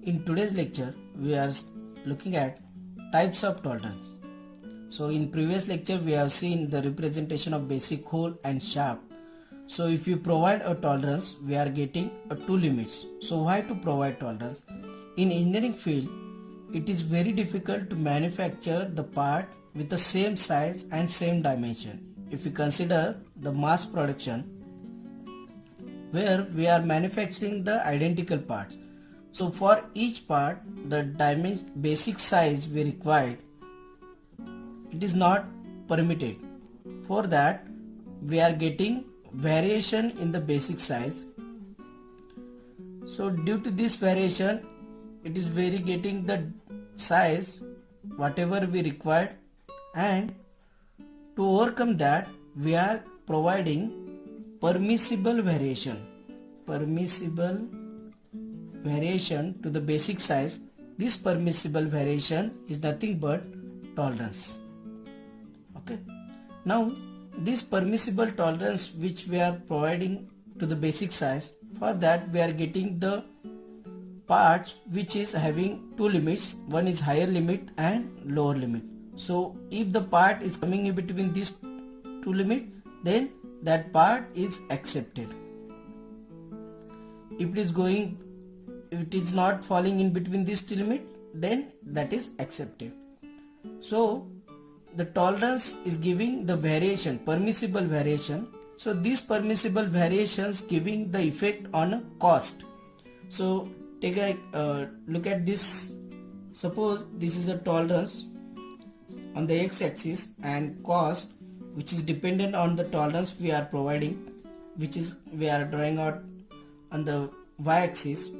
In today's lecture, we are looking at types of tolerance. So in previous lecture, we have seen the representation of basic, whole and sharp. So if you provide a tolerance, we are getting two limits. So why to provide tolerance? In engineering field, it is very difficult to manufacture the part with the same size and same dimension. If we consider the mass production, where we are manufacturing the identical parts. So for each part, the basic size we required, it is not permitted. For that, we are getting variation in the basic size. So due to this variation, it is very getting the size whatever we required, and to overcome that, we are providing permissible variation to the basic size. This permissible variation is nothing but tolerance. Okay, now this permissible tolerance which we are providing to the basic size, for that we are getting the parts which is having two limits. One is higher limit and lower limit. So if the part is coming in between these two limits, then that part is accepted. If it is not falling in between these two limits, then that is accepted. So the tolerance is giving the variation, permissible variation. So these permissible variations giving the effect on a cost. So take a look at this. Suppose this is a tolerance on the x-axis and cost which is dependent on the tolerance we are providing, which is we are drawing out on the y-axis.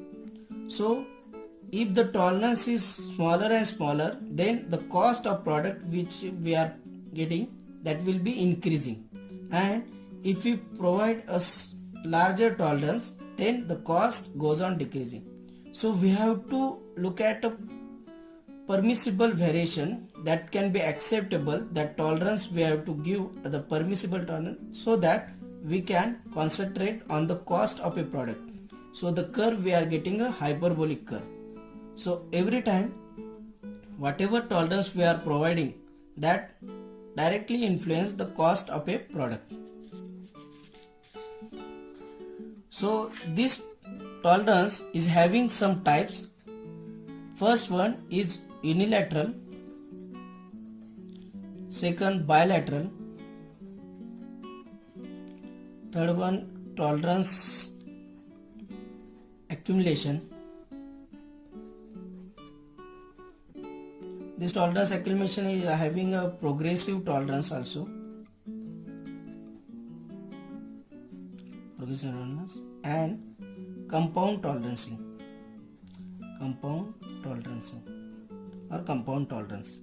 So if the tolerance is smaller and smaller, then the cost of product which we are getting, that will be increasing. And if we provide a larger tolerance, then the cost goes on decreasing. So we have to look at a permissible variation that can be acceptable, that tolerance we have to give the permissible tolerance, so that we can concentrate on the cost of a product. So the curve, we are getting a hyperbolic curve. So every time whatever tolerance we are providing, that directly influence the cost of a product. So this tolerance is having some types. First one is unilateral, second bilateral, third one tolerance accumulation. This tolerance accumulation is having a progressive tolerance also, and compound tolerancing or compound tolerance.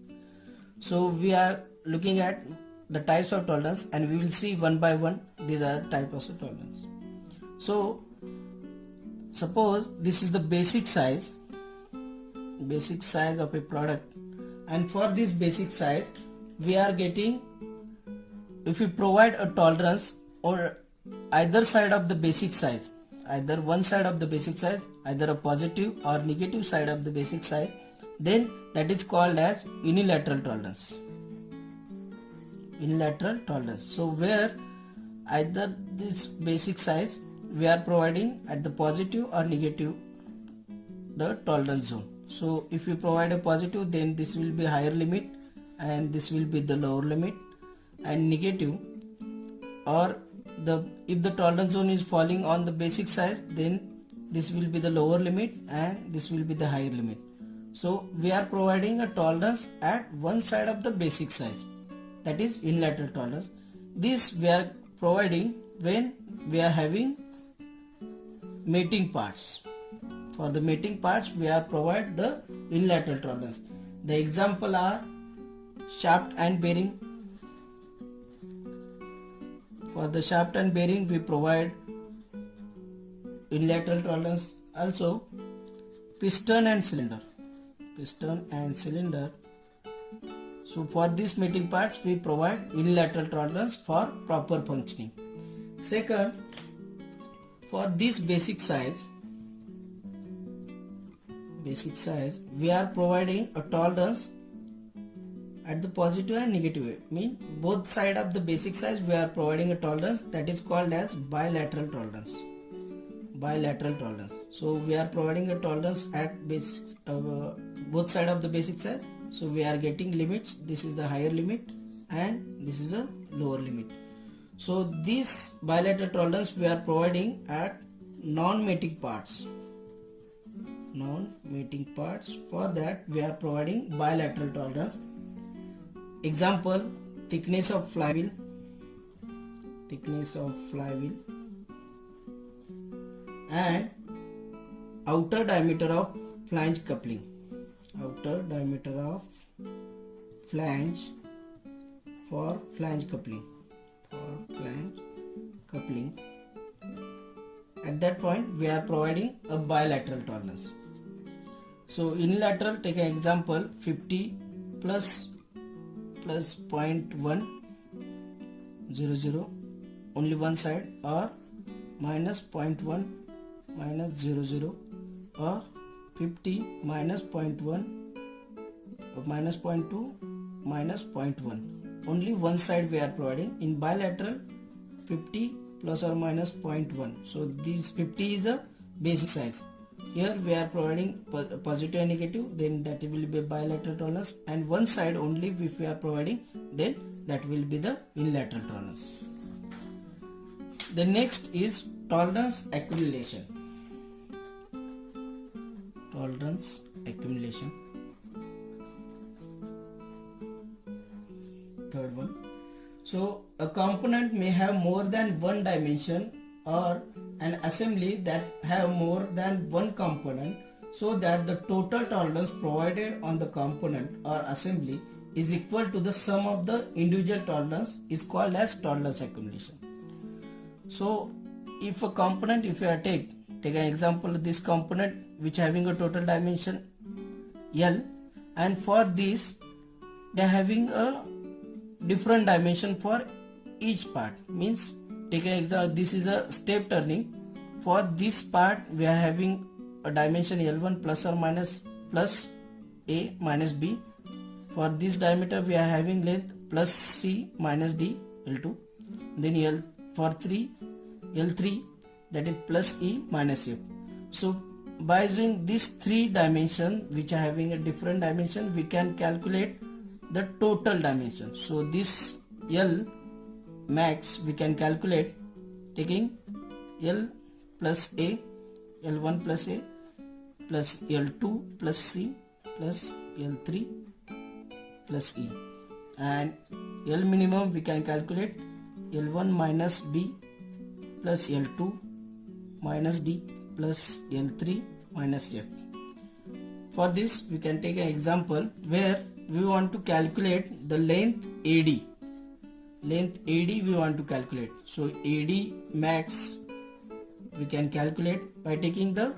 So we are looking at the types of tolerance, and we will see one by one these are types of tolerance. So suppose this is the basic size of a product, and for this basic size we are getting, if we provide a tolerance or either side of the basic size, either one side of the basic size, either a positive or negative side of the basic size, then that is called as unilateral tolerance. So where either this basic size we are providing at the positive or negative the tolerance zone. So if we provide a positive, then this will be higher limit and this will be the lower limit, and negative, or if the tolerance zone is falling on the basic size, then this will be the lower limit and this will be the higher limit. So we are providing a tolerance at one side of the basic size, that is unilateral tolerance. This we are providing when we are having mating parts. For the mating parts, we are provide the unilateral tolerance. The example are shaft and bearing. For the shaft and bearing, we provide unilateral tolerance. Also piston and cylinder. So for these mating parts, we provide unilateral tolerance for proper functioning. Second, for this basic size, basic size, we are providing a tolerance at the positive and negative way. Mean both side of the basic size we are providing a tolerance, that is called as bilateral tolerance. Bilateral tolerance. So we are providing a tolerance at both side of the basic size. So we are getting limits. This is the higher limit and this is a lower limit. So this bilateral tolerance we are providing at non-mating parts. Non-mating parts. For that we are providing bilateral tolerance. Example, thickness of flywheel. Thickness of flywheel and outer diameter of flange coupling. Outer diameter of flange for flange coupling. For flange coupling. At that point we are providing a bilateral tolerance. So unilateral, take an example, 50 plus 0.100 only one side, or minus 0.1 minus 00, or 50 minus 0.1 or minus 0.2 minus 0.1, only one side we are providing. In bilateral, 50 plus or minus 0.1. So this 50 is a basic size. Here we are providing positive and negative, then that will be bilateral tolerance, and one side only if we are providing, then that will be the unilateral tolerance. The next is tolerance accumulation. Tolerance accumulation. Third one. So a component may have more than one dimension or an assembly that have more than one component, so that the total tolerance provided on the component or assembly is equal to the sum of the individual tolerance is called as tolerance accumulation. So if a component, if you are take an example, this component which having a total dimension L, and for this they are having a different dimension for each part. Means take an example, this is a step turning. For this part we are having a dimension L1 plus or minus plus A minus B. For this diameter we are having length plus C minus D L2. Then L for L3 that is plus E minus F. So by using these three dimension which are having a different dimension, we can calculate the total dimension. So this L max we can calculate taking L plus A, L1 plus A plus L2 plus C plus L3 plus E, and L minimum we can calculate L1 minus B plus L2 minus D plus L3 minus F. For this we can take an example where we want to calculate the length AD. Length AD we want to calculate. So AD max we can calculate by taking the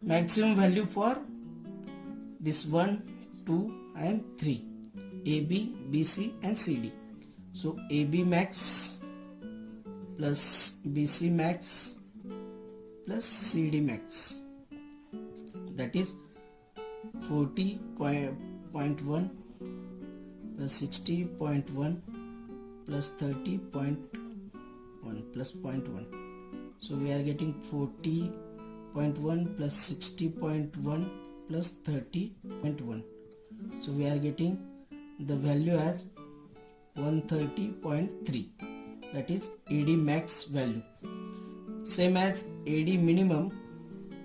maximum value for this 1, 2 and 3. AB, BC and CD. So AB max plus BC max plus CD max, that is 40.1 plus 60.1 plus 30.1 plus 0.1. So we are getting 40.1 plus 60.1 plus 30.1. So we are getting the value as 130.3, that is AD max value. Same as AD minimum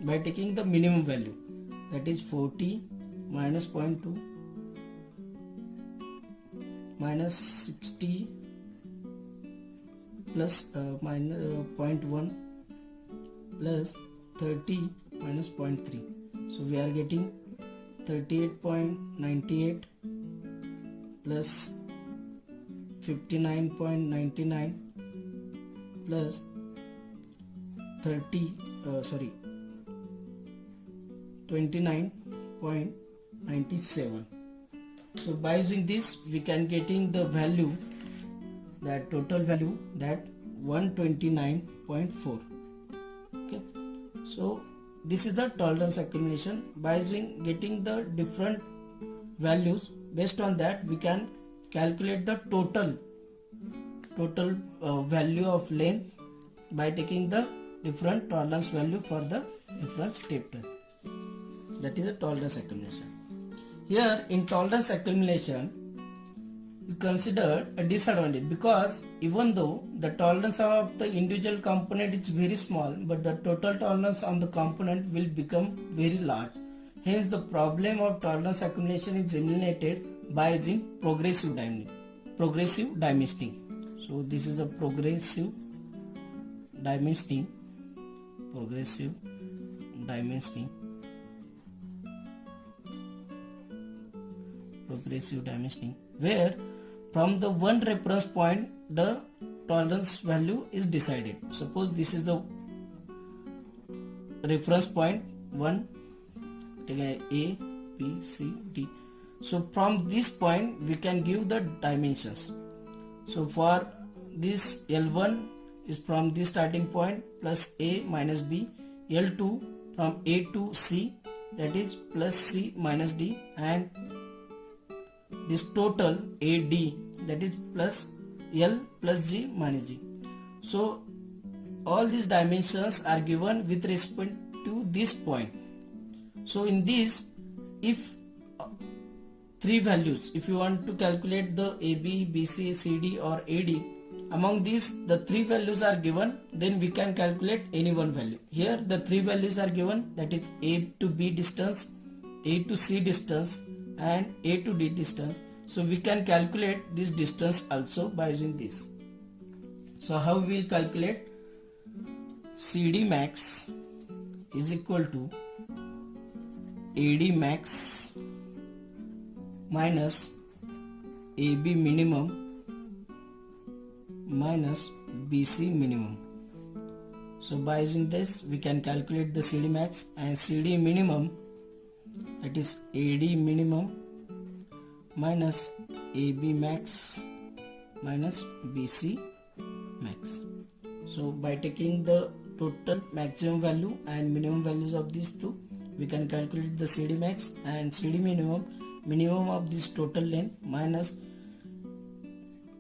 by taking the minimum value, that is 40 minus 0.2 minus 60 plus minus 0.1 plus 30 minus 0.3. So we are getting 38.98 plus 59.99 plus 29.97. So by using this we can getting the value, that total value, that 129.4. Okay, so this is the tolerance accumulation. By getting the different values, based on that we can calculate the total value of length by taking the different tolerance value for the different step test. That is the tolerance accumulation. Here in tolerance accumulation is considered a disadvantage, because even though the tolerance of the individual component is very small, but the total tolerance on the component will become very large. Hence the problem of tolerance accumulation is eliminated by using progressive dimensioning. So this is the progressive dimensioning, where from the one reference point the tolerance value is decided. Suppose this is the reference point 1, A, B, C, D. So from this point we can give the dimensions. So for this L1 is from this starting point plus A minus B, L2 from A to C, that is plus C minus D, and this total AD, that is plus L plus G minus G. So all these dimensions are given with respect to this point. So in this, if three values, if you want to calculate the AB, BC, CD or AD, among these the three values are given, then we can calculate any one value. Here the three values are given, that is A to B distance, A to C distance and A to D distance. So we can calculate this distance also by using this. So how we will calculate? CD max is equal to AD max minus AB minimum minus BC minimum. So by using this we can calculate the CD max and CD minimum, that is AD minimum minus AB max minus BC max. So by taking the total maximum value and minimum values of these two, we can calculate the CD max and CD minimum of this total length minus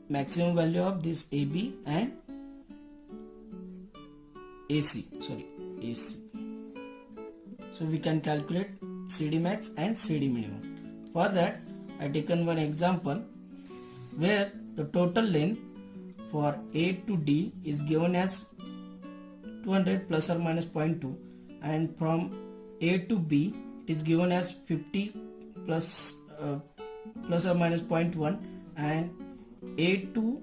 maximum value of this AB and AC. So we can calculate CD max and CD minimum. For that I taken one example where the total length for A to D is given as 200 plus or minus 0.2, and from A to B it is given as 50 plus or minus 0.1, and A to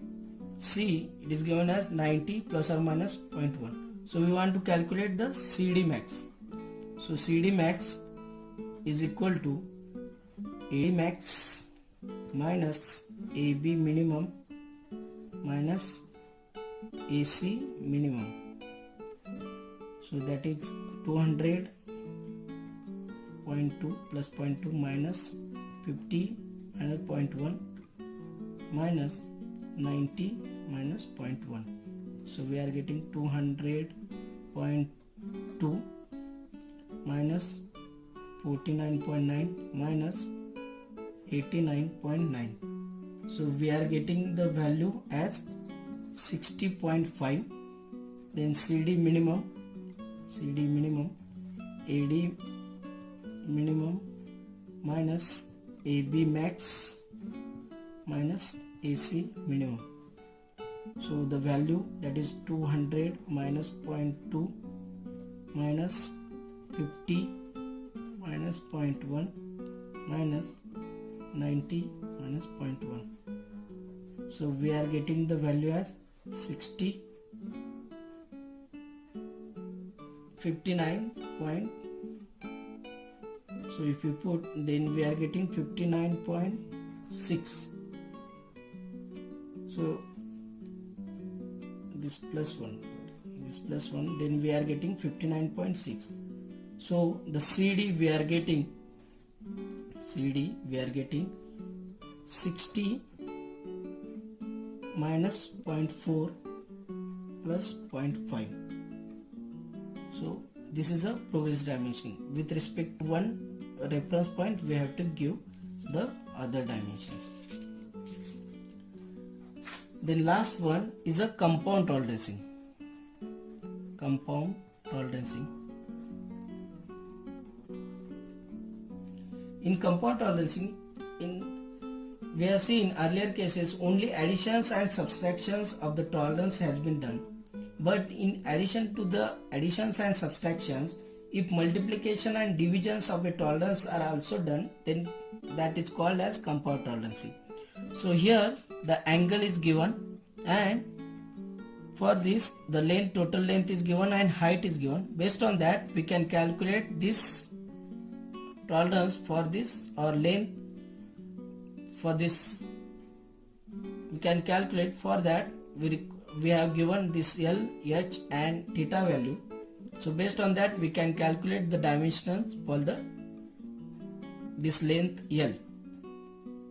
C it is given as 90 plus or minus 0.1. So we want to calculate the CD max. So CD max is equal to A max minus AB minimum minus AC minimum. So that is 200.2 plus 0.2 minus 50 minus 0.1 minus 90 minus 0.1. So we are getting 200.2 minus 49.9 minus 89.9. So we are getting the value as 60.5. Then CD minimum AD minimum minus AB max minus AC minimum. So the value, that is 200 minus 0.2 minus 50 minus 0.1 minus 90 minus 0.1. So we are getting the value as 59. So if you put, then we are getting 59.6. So this plus 1, then we are getting 59.6. So the CD we are getting 60 minus 0.4 plus 0.5. So this is a progress dimensioning. With respect to one reference point, we have to give the other dimensions. Then last one is a compound tolerancing. Compound tolerancing. In compound tolerancing, we have seen earlier cases only additions and subtractions of the tolerance has been done. But in addition to the additions and subtractions, if multiplication and divisions of a tolerance are also done, then that is called as compound tolerancing. So here the angle is given, and for this the length, total length is given and height is given. Based on that we can calculate this tolerance for this, or length for this we can calculate. For that we have given this L, H and theta value. So based on that we can calculate the dimensions for this length L.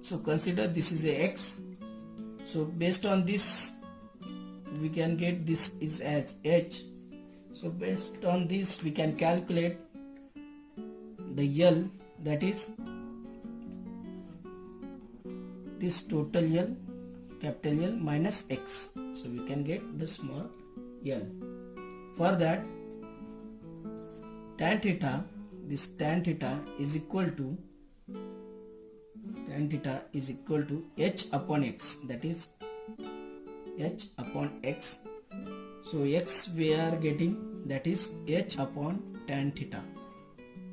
So consider this is a X. So based on this we can get this is as H. So based on this we can calculate the L, that is this total L, capital L minus X. So we can get the small L. For that tan theta, this tan theta is equal to H upon X, that is H upon X. So X we are getting, that is H upon tan theta.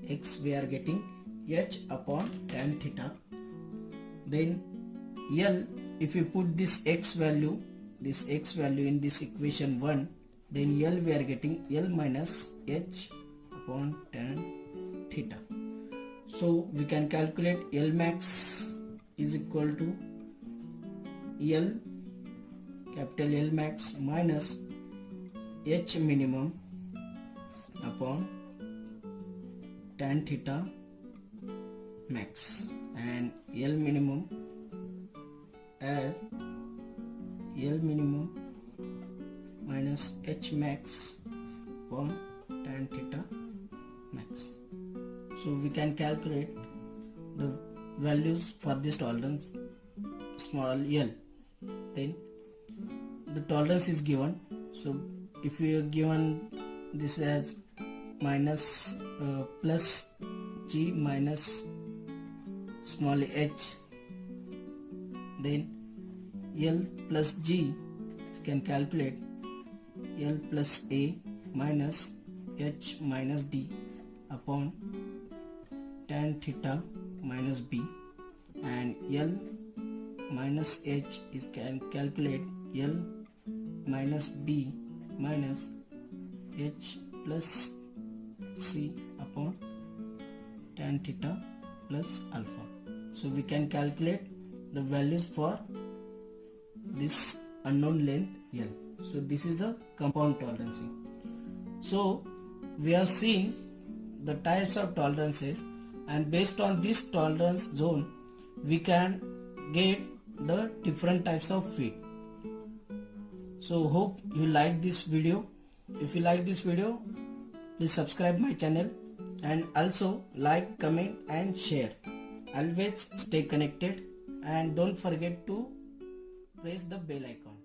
X we are getting H upon tan theta. Then L, if we put this X value in this equation 1, then L we are getting L minus H upon tan theta. So we can calculate L max is equal to L, capital L max minus H minimum upon tan theta max, and L minimum as L minimum minus H max upon tan theta max. So we can calculate the values for this tolerance small L. Then the tolerance is given. So if we are given this as minus plus G minus small h, then L plus G can calculate L plus A minus H minus D upon tan theta minus B, and L minus H is can calculate L minus B minus H plus C upon tan theta plus alpha. So we can calculate the values for this unknown length L. So this is the compound tolerancing. So we have seen the types of tolerances, and based on this tolerance zone we can get the different types of fit. So hope you like this video. If you like this video, please subscribe my channel, and also like, comment and share. Always stay connected, and don't forget to press the bell icon.